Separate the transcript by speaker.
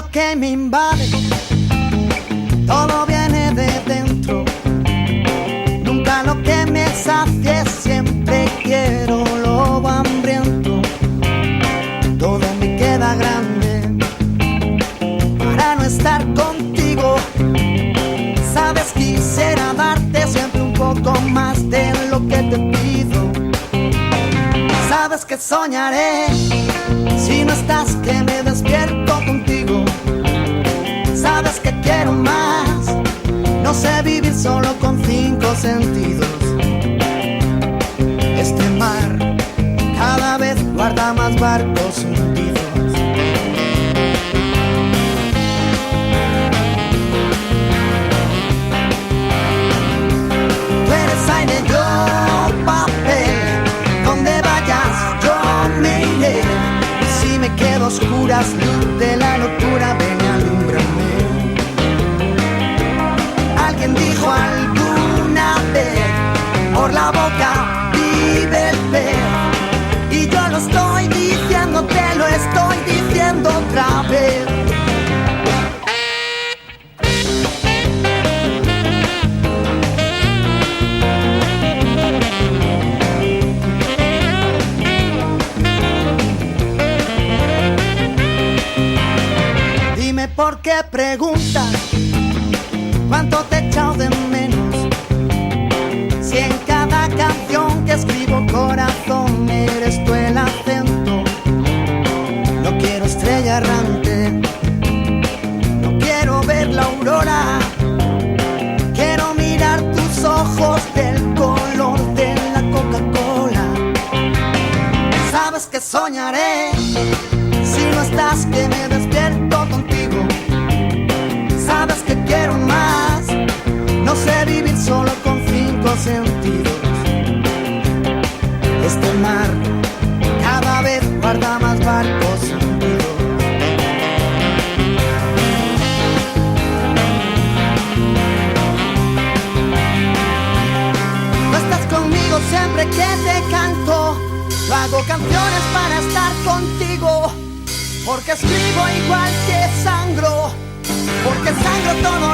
Speaker 1: lo que me invade, todo viene de dentro. Nunca lo que me sacie, siempre quiero lobo hambriento. Todo me queda grande para no estar contigo. Sabes, quisiera darte siempre un poco más de lo que te pido. Sabes que soñaré si no estás, que me despierto contigo. Sabes que quiero más, no sé vivir solo con 5 sentidos. Este mar cada vez guarda más barcos hundidos. Tú eres aire, yo papel, donde vayas yo me iré. Y si me quedo a oscuras, luz de la locura, ven y alúmbrame. Alguien dijo alguna vez, por la boca vive el pez. Y yo lo estoy diciendo, te lo estoy diciendo otra vez. Dime por qué preguntas cuánto te he echado de menos. Si en cada canción que escribo, corazón, eres tú el acento. No quiero estrella errante, no quiero ver la aurora. Quiero mirar tus ojos del color de la Coca-Cola. Sabes que soñaré si no estás, que me despierto contigo. Sabes que quiero más, no sé vivir solo con 5 sentidos. Este mar cada vez guarda más barcos hundidos. No estás conmigo siempre que te canto. Yo hago canciones para estar contigo, porque escribo igual que sangro, porque sangro todo